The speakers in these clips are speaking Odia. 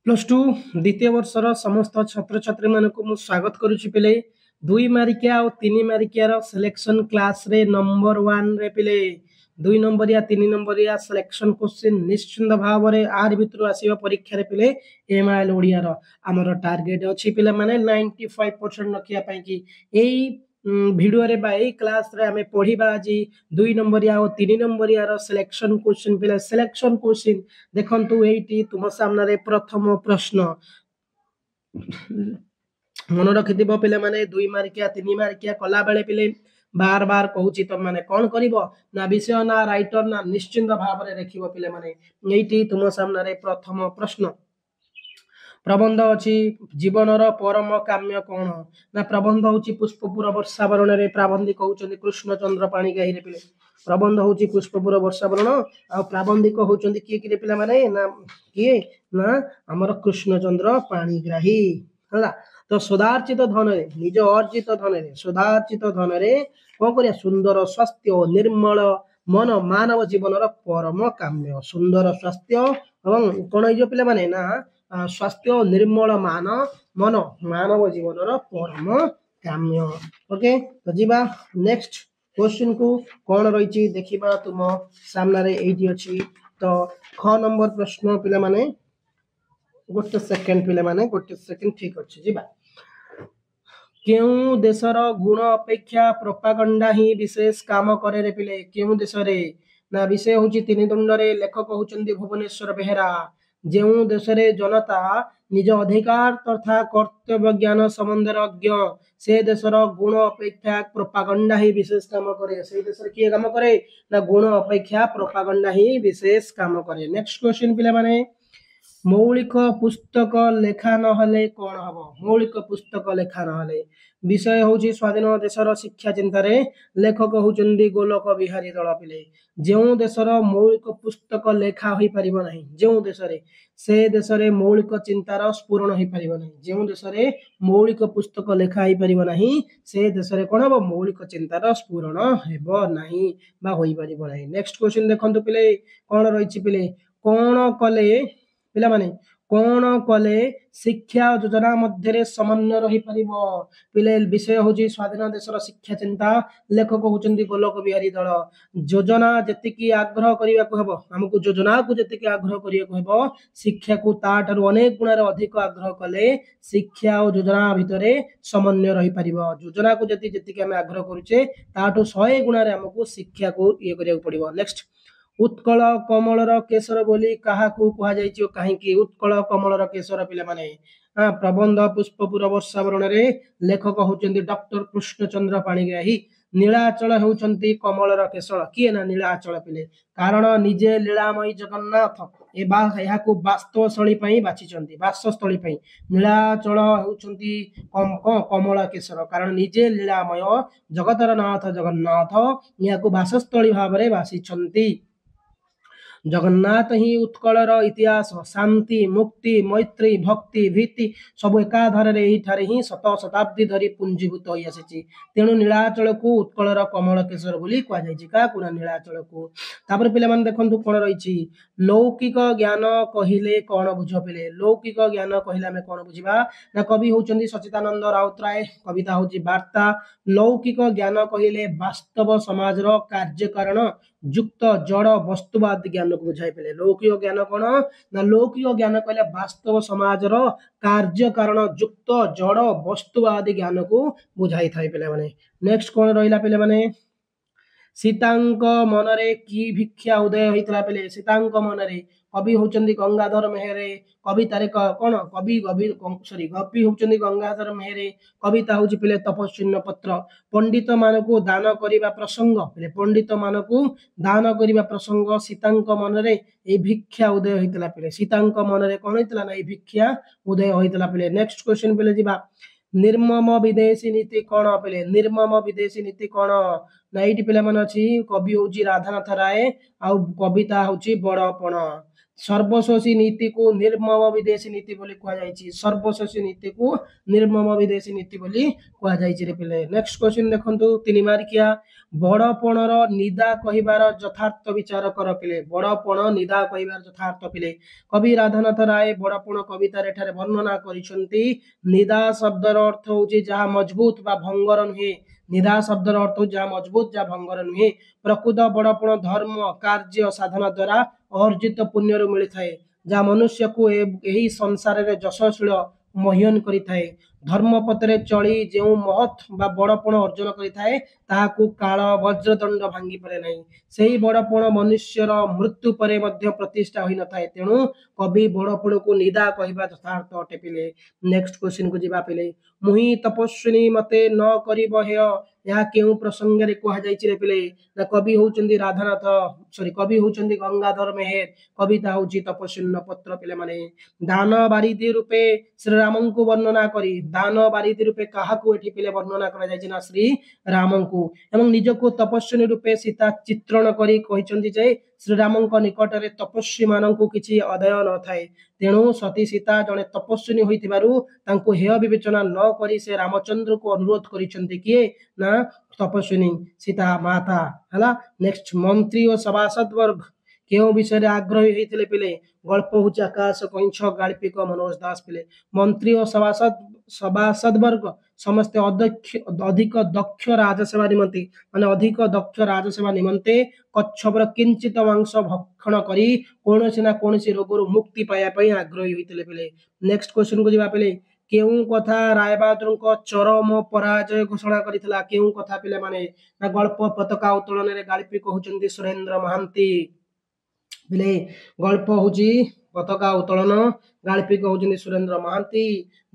+2 द्वितीय वर्षर समस्त छात्र छात्री मानक मु स्वागत करुछि पिले 2 मार्किया और 3 मार्किया रो सिलेक्शन क्लास रे नंबर 1 रे पिले 2 नंबरिया 3 नंबरिया सिलेक्शन क्वेश्चन निश्चिंत भाव रे आर भितर आसीबा परीक्षा रे पिले एमआईएल ओडिया रो हमर टार्गेट अछि पिले माने 95% रखिया पई कि एई भिडियो रे बाई क्लास रे हमें पढ़िबा जी 2 नंबरिया और 3 नंबरिया रो सिलेक्शन क्वेश्चन पिले सिलेक्शन क्वेश्चन देखंतु एटी तुम सामने रे प्रथम प्रश्न मन रखिथिबो पिले माने 2 मार्किया 3 मार्किया कला बेले पिले बार बार कहूची तुम माने कौन करिवो ना विषय ना राइटर ना निश्चिंत भाव रे रखिबो पिले माने एटी तुम सामने रे प्रथम प्रश्न प्रबंध अछि जीवनर परम काम्य कोन ना प्रबंध होची पुष्पपुर वर्षावरण रे प्राबंधिक होचंदी कृष्णचंद्र पाणिग्राही रे पिले प्रबंध होची पुष्पपुर वर्षावरण आ प्राबंधिक होचंदी के पिला माने ना किए ना हमर कृष्णचंद्र पाणिग्राही हला तो सदार्चित धन रे निज अर्जित धन रे सदार्चित धन रे कोन करिया सुंदर स्वास्थ्य निर्मल मन मानव जीवनर परम काम्य सुंदर स्वास्थ्य एवं कोन होइजो पिला माने ना स्वास्थ्य निर्मल मान मन मानव जीवन परम काम्य ओके तो जीवा नेक्स्ट क्वेश्चन को कौन रही देखा तुम सामने एटी अच्छी तो ख नंबर प्रश्न पिला माने गोटे सेकेंड पिला माने गोटे सेकेंड ठीक अच्छे जीवा केउ देशर गुण अपेक्षा प्रोपागंडा ही विशेष काम करे रे पिले केउ देश रे ना विषय होची तीन दंड रे लेखक होचंदी भुवनेश्वर बेहेरा जेउ देश रे जनता निज अधिकार तथा कर्तव्य ज्ञान संबंधज्ञ से देशर गुण अपेक्षा प्रोपागंडा ही विशेष काम करे से देशर किए काम करे ना गुण अपेक्षा प्रोपागंडा ही विशेष काम करे नेक्स्ट क्वेश्चन पिला माने मौलिक पुस्तक लेखा नहले कौन हम मौलिक पुस्तक लेखा नहले विषय होची स्वाधीन देशर शिक्षा चिंतार लेखक होचंदी गोलक बिहारी दल पिले जो देशर मौलिक पुस्तक लेखा हो पारिबो नाही जो देश रे से देश रे मौलिक चिंतार स्फुरण हो पारिबो नाही जो देश रे मौलिक पुस्तक लेखा हो पारिबो नाही से देश रे कोन हबो मौलिक चिंतार स्फुरण हेबो नाही बा होई पारिबो नाही नेक्स्ट क्वेश्चन देखंतु पिले कोन रहिछि पिले कोन कले पिला माने कौन कले शिक्षा योजना मध्य समन्वय रही पारिबो पिले विषय होची स्वाधीन देशर शिक्षा चिंता लेखक होचंदी गोलक बिहारी दल योजना जतिकी आग्रह करिया को हबो हमकु योजना को जतिकी आग्रह करिया को हबो शिक्षा को ताठारु अनेक गुण रे अधिक आग्रह कले शिक्षा और योजना भितरे समन्वय रही पारिबो योजना को जतिकी हम आग्रह करूचे ताठु 100 गुण रे हमकु शिक्षा को ये करिया पड़िबो नेक्स्ट उत्कल कमलर केशर बोली काहाकू कहा जाइछि काहेकि उत्कल कमलर केशर पिला माने प्रबंध पुष्पपुर वर्षावरण रे लेखक होचंदी डॉक्टर कृष्णचंद्र पाणिग्राही नीलाचल होचंती कमलर केशर किए ना नीलाचल पिले कारण निजे लीलामयी जगन्नाथ एहाकू वास्तवस्थली पई बाछिचंती वासस्थली पई नीलाचल होचंती कमल केशर कारण निजे लीलामय जगतर नाथ जगन्नाथ याकू वासस्थली भाव रे बाछिचंती जगन्नाथ ही उत्कलर इतिहास शांति मुक्ति मैत्री भक्ति भीति सब एकाधार ही शत शताब्दी धरी पुंजीभूत हो आसी तेणु नीलाचल को उत्कलर कमल केशर बोली कहुना नीलाचल को तापर पिले माने देखंतु कोन रही लौकिक ज्ञान कहिले कौन बुझ पिले लौकिक ज्ञान कहिले आमे कौन बुझिबा ना कवि होचंदी सचिदानंद राउतराय कविता होची वार्ता लौकिक ज्ञान कहिले वास्तव समाज रो कार्य कारण युक्त जड़ वस्तुवाद ज्ञान को बुझाई पे लौकिक ज्ञान कौन ना लौकिक ज्ञान कहले वास्तव समाज रो कार्य कारण युक्त जड़ वस्तुवाद ज्ञान को बुझाई थाई पे माने नेक्स्ट कौन रहिला पे माने सीतांक मनरे की भिक्षा उदय होइतला पे सीतांक मनरे कवि होचंदी गंगाधर मेहरे कवितारे कौन कवि कवि सॉरी कवि होचंदी गंगाधर मेहरे कविता होची पिले तपस्विन्य पत्र पंडित मानकु दान करिबा प्रसंग पिले पंडित मानकु दान करिबा प्रसंग सीतांक मनरे ए भिक्षा उदय होइतला पिले सीतांक मनरे कोन होइतला ना ए भिक्षा उदय होइतला पिले नेक्स्ट क्वेश्चन पिले जिबा निर्मम विदेशी नीति कौन पिले निर्मम विदेशी नीति कौन ना एटी पिले मन अछि कवि होची राधानाथ राय आ कविता होची बड़पण ସର୍ବଶୋଷୀ ନୀତିକୁ ନିର୍ମମ ବିଦେଶୀ ନୀତି ବୋଲି କୁହାଯାଇଛି। ସର୍ବଶୋଷୀ ନୀତିକୁ ନିର୍ମମ ବିଦେଶୀ ନୀତି ବୋଲି କୁହାଯାଇଛି ରେ ପିଲେ। ନେକ୍ସଟ କ୍ୱେଶ୍ଚିନ୍ ଦେଖନ୍ତୁ 3 ମାର୍କିଆ। ବଡ଼ପଣର ନିଦା କହିବାର ଯଥାର୍ଥ ବିଚାର କର ପିଲେ। ବଡ଼ପଣ ନିଦା କହିବାର ଯଥାର୍ଥ ପିଲେ। କବି ରାଧାନାଥ ରାୟ ବଡ଼ପଣ କବିତାରେ ଏଠାରେ ବର୍ଣ୍ଣନା କରିଛନ୍ତି। ନିଦା ଶବ୍ଦର ଅର୍ଥ ହେଉଛି ଯାହା ମଜବୁତ ବା ଭଙ୍ଗର ନୁହେଁ। ନିଦା ଶବ୍ଦର ଅର୍ଥ ଯାହା ମଜବୁତ ଯାହା ଭଙ୍ଗର ନୁହେଁ। ପ୍ରକୃତ ବଡ଼ପଣ ଧର୍ମ କାର୍ଯ୍ୟ ସାଧନା ଦ୍ୱାରା ଅର୍ଜିତ ପୁଣ୍ୟରୁ ମିଳିଥାଏ, ଯାହା ମନୁଷ୍ୟକୁ ଏହି ସଂସାରରେ ଯଶଶୀଳ ମହୀୟନ କରିଥାଏ। ଧର୍ମ ପଥରେ ଚଳି ଯେଉଁ ମହତ୍ ବା ବଡ଼ପଣ ଅର୍ଜନ କରିଥାଏ ତାହାକୁ କାଳ ବଜ୍ରଦଣ୍ଡ ଭାଙ୍ଗି ପାରେ ନାହିଁ। ସେହି ବଡ଼ପଣ ମନୁଷ୍ୟର ମୃତ୍ୟୁ ପରେ ମଧ୍ୟ ପ୍ରତିଷ୍ଠା ହୋଇନଥାଏ। ତେଣୁ କବି ବଡ଼ପଣକୁ ନିଦା କହିବା ଯଥାର୍ଥ ଅଟେ ପିଲେ। ନେକ୍ସଟ କ୍ୱେଶ୍ଚିନ୍ କୁ ଯିବା ପିଲେ। ମୁହିଁ ତପସ୍ୱିନୀ ମତେ ନ କରିବ ହେୟ, ଏହା କେଉଁ ପ୍ରସଙ୍ଗରେ କୁହାଯାଇଛି ରେ ପିଲେ? ନା କବି ହଉଛନ୍ତି ରାଧାନାଥ କବି ହଉଛନ୍ତି ଗଙ୍ଗାଧର ମେହେର। କବିତା ହଉଛି ତପସ୍ୱିନୀ ପତ୍ର ପିଲାମାନେ। ଦାନ ବାରିଧି ରୂପେ ଶ୍ରୀରାମଙ୍କୁ ବର୍ଣ୍ଣନା କରି, ଦାନ ବାରିଧି ରୂପେ କାହାକୁ ଏଠି ପିଲେ ବର୍ଣ୍ଣନା କରାଯାଇଛି ନା ଶ୍ରୀ ରାମଙ୍କୁ। ଏବଂ ନିଜକୁ ତପସ୍ୱିନୀ ରୂପେ ସୀତା ଚିତ୍ରଣ କରି କହିଛନ୍ତି ଯେ ଶ୍ରୀରାମଙ୍କ ନିକଟରେ ତପସ୍ୱୀ ମାନଙ୍କୁ କିଛି ଆଦାୟ ନଥାଏ। ତେଣୁ ସତୀ ସୀତା ଜଣେ ତପସ୍ୱିନୀ ହୋଇଥିବାରୁ ତାଙ୍କୁ ହେୟ ବିବେଚନା ନ କରି ସେ ରାମଚନ୍ଦ୍ରଙ୍କୁ ଅନୁରୋଧ କରିଛନ୍ତି। କିଏ? ନା ତପସ୍ୱିନୀ ସୀତା ମାତା ହେଲା। ନେକ୍ସଟ ମନ୍ତ୍ରୀ ଓ ସଭାସଦ ବର୍ଗ କେଉଁ ବିଷୟରେ ଆଗ୍ରହୀ ହେଇଥିଲେ ପିଲେ? ଗଳ୍ପ ହଉଛି ଆକାଶ କଇଁଛ, ଗାଳ୍ପିକ ମନୋଜ ଦାସ ପିଲେ। ମନ୍ତ୍ରୀ ଓ ସଭାସଦ ବର୍ଗ ସମସ୍ତେ ଅଧିକ ଦକ୍ଷ ରାଜସେବା ନିମନ୍ତେ ଅଧିକ ଦକ୍ଷ ରାଜସେବା ନିମନ୍ତେ କଚ୍ଛପର କିଞ୍ଚିତ ମାଂସ ଭକ୍ଷଣ କରି କୌଣସି ନା କୌଣସି ରୋଗରୁ ମୁକ୍ତି ପାଇବା ପାଇଁ ଆଗ୍ରହୀ ହୋଇଥିଲେ ପିଲେ। ନେକ୍ସଟ କ୍ୱେଶ୍ଚିନ୍ କୁ ଯିବା ପିଲେ। କେଉଁ କଥା ରାୟବାହାଦୁରଙ୍କ ଚରମ ପରାଜୟ ଘୋଷଣା କରିଥିଲା? କେଉଁ କଥା ପିଲାମାନେ? ନା ଗଳ୍ପ ପତାକା ଉତ୍ତୋଳନରେ ଗାଳ୍ପିକ ହଉଛନ୍ତି ସୁରେନ୍ଦ୍ର ମହାନ୍ତି ପିଲେ। ଗଳ୍ପ ହଉଛି ପତାକା ଉତ୍ତୋଳନ, ଗାଳ୍ପିକ ହଉଛନ୍ତି ସୁରେନ୍ଦ୍ର ମହାନ୍ତି।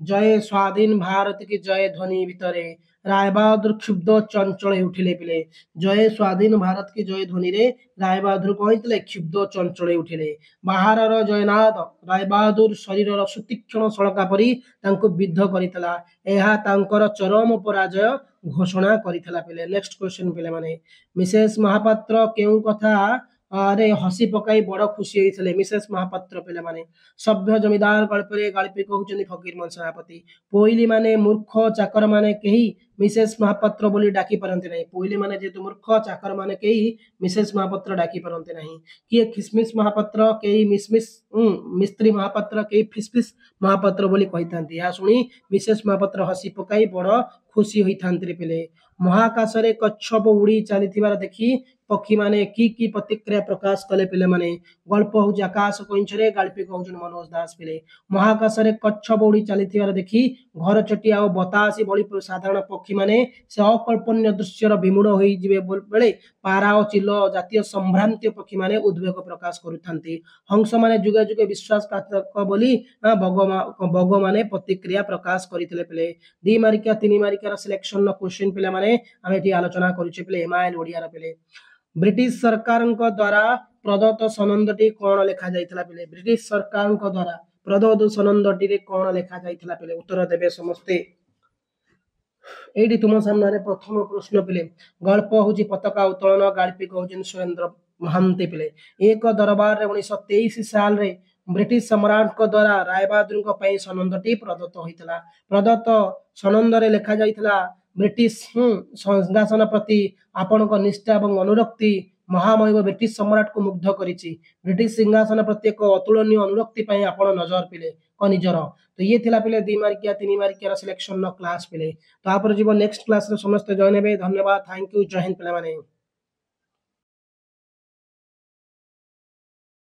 ଜୟ ସ୍ୱାଧୀନ ଭାରତ କି ଜୟ ଧ୍ୱନି ଭିତରେ ରାୟବାହାଦୁର କ୍ଷୁବ୍ଧ ଚଞ୍ଚଳ ଉଠିଲେ ପିଲେ। ଜୟ ସ୍ୱାଧୀନ ଭାରତ କି ଜୟ ଧ୍ୱନିରେ ରାୟବାହାଦୁର କହିଥିଲେ କ୍ଷୁବ୍ଧ ଚଞ୍ଚଳ ଉଠିଲେ। ବାହାରର ଜୟନାଦ ରାୟବାହାଦୁର ଶରୀରର ସୁତୀକ୍ଷ୍ଣ ସଳକା ପରି ତାଙ୍କୁ ବିଦ୍ଧ କରିଥିଲା। ଏହା ତାଙ୍କର ଚରମ ପରାଜୟ ଘୋଷଣା କରିଥିଲା ପିଲେ। ନେକ୍ସଟ କ୍ୱେଶ୍ଚିନ୍ ପିଲାମାନେ। ମିସେସ ମହାପାତ୍ର କେଉଁ କଥା ରେ ହସି ପକାଇ ବଡ ଖୁସି ହେଇଥିଲେ? ମିସେସ ମହାପାତ୍ର ପିଲାମାନେ। ସଭ୍ୟ ଜମିଦାର ଗଳ୍ପରେ ଗାଳ୍ପିକ ହଉଛନ୍ତି ଫକୀର ମୋହନ ସେନାପତି। ପୋଇଲି ମାନେ ମୂର୍ଖ, ଚାକର ମାନେ କେହି ମିସେସ ମହାପାତ୍ର ବୋଲି ଡାକି ପାରନ୍ତି ନାହିଁ। ପୋଇଲି ମାନେ ଯେହେତୁ ମୂର୍ଖ, ଚାକର ମାନେ କେହି ମିସେସ ମହାପାତ୍ର ଡାକି ପାରନ୍ତି ନାହିଁ। କିଏ ଖିସମିସ ମହାପାତ୍ର, କେହି ମିସ୍ତ୍ରୀ ମହାପାତ୍ର, କେହି ଫିସଫିସ ମହାପାତ୍ର ବୋଲି କହିଥାନ୍ତି। ଏହା ଶୁଣି ମିସେସ ମହାପାତ୍ର ହସି ପକାଇ ବଡ ଖୁସି ହୋଇଥାନ୍ତି ପିଲେ। ମହାକାଶରେ କଚ୍ଛପ ଉଡି ଚାଲିଥିବାର ଦେଖି ପକ୍ଷୀମାନେ କି ପ୍ରତିକ୍ରିୟା ପ୍ରକାଶ କଲେ ପିଲାମାନେ? ଗଳ୍ପ ହଉଛି ଆକାଶ କଇଁଛରେ, ଗାଳ୍ପିକ ହଉଛନ୍ତି ମନୋଜ ଦାସ ପିଲେ। ମହାକାଶରେ କଚ୍ଛପ ଉଡି ଚାଲିଥିବାର ଦେଖି ଘରଚଟିଆ ଓ ବତାସୀ ଭଳି ସାଧାରଣ ପକ୍ଷୀମାନେ ସେ ଅକଳ୍ପନୀୟ ଦୃଶ୍ୟର ବିମୂଢ ହୋଇଯିବେ ବେଳେ ପାରା ଓ ଚିଲ ଜାତୀୟ ସମ୍ଭ୍ରାନ୍ତ ପକ୍ଷୀମାନେ ଉଦ୍ବେଗ ପ୍ରକାଶ କରୁଥାନ୍ତି। ହଂସମାନେ ଯୁଗେ ଯୁଗେ ବିଶ୍ୱାସଘାତକ ବୋଲି ବଗମାନେ ପ୍ରତିକ୍ରିୟା ପ୍ରକାଶ କରିଥିଲେ ପିଲେ। 2 ମାର୍କିଆ 3 ମାର୍କିଆର ସିଲେକ୍ସନ କ୍ୱେଶ୍ଚିନ୍ ପିଲାମାନେ ଆମେ ଏଠି ଆଲୋଚନା କରୁଛେ ପିଲେ। ଏମାଇଲ ଓଡ଼ିଆର ପିଲେ। ବ୍ରିଟିଶ ସରକାରଙ୍କ ଦ୍ୱାରା ପ୍ରଦତ୍ତ ସନନ୍ଦଟି କଣ ଲେଖା ଯାଇଥିଲା ପିଲେ? ବ୍ରିଟିଶ ସରକାରଙ୍କ ଦ୍ୱାରା ପ୍ରଦତ୍ତ ସନନ୍ଦଟିରେ କଣ ଲେଖା ଯାଇଥିଲା ପିଲେ? ଉତ୍ତର ଦେବେ ସମସ୍ତେ। ଏଇଠି ତୁମ ସାମ୍ନାରେ ପ୍ରଥମ ପ୍ରଶ୍ନ ପିଲେ। ଗଳ୍ପ ହଉଛି ପତାକା ଉତ୍ତୋଳନ, ଗାଳ୍ପିକ ହଉଛନ୍ତି ସୁରେନ୍ଦ୍ର ମହାନ୍ତି ପିଲେ। ଏକ ଦରବାରରେ 1923 ସାଲରେ ବ୍ରିଟିଶ ସମ୍ରାଟଙ୍କ ଦ୍ୱାରା ରାୟବାହାଦୁରଙ୍କ ପାଇଁ ସନନ୍ଦଟି ପ୍ରଦତ୍ତ ହୋଇଥିଲା। ପ୍ରଦତ୍ତ ସନନ୍ଦରେ ଲେଖା ଯାଇଥିଲା ବ୍ରିଟିଶ ସିଂହାସନ ପ୍ରତି ଆପଣଙ୍କ ନିଷ୍ଠା ଏବଂ ଅନୁରକ୍ତି ମହାମହିମ ବ୍ରିଟିଶ ସମ୍ରାଟକୁ ମୁଗ୍ଧ କରିଛି। ବ୍ରିଟିଶ ସିଂହାସନ ପ୍ରତି ଏକ ଅତୁଳନୀୟ ଅନୁରକ୍ତି ପାଇଁ ଆପଣ ନଜର ପିଲେ ନିଜର। ତ ଇଏ ଥିଲା ପିଲେ 2 ମାର୍କିଆ 3 ମାର୍କିଆର ସିଲେକ୍ସନ କ୍ଲାସ ପିଲେ। ତାପରେ ଯିବ ନେକ୍ସଟ କ୍ଲାସରେ ସମସ୍ତେ ଜଏନ୍ ହେବେ। ଧନ୍ୟବାଦ, ଥ୍ୟାଙ୍କ ୟୁ, ଜୟ ହିନ୍ଦ ପିଲାମାନେ।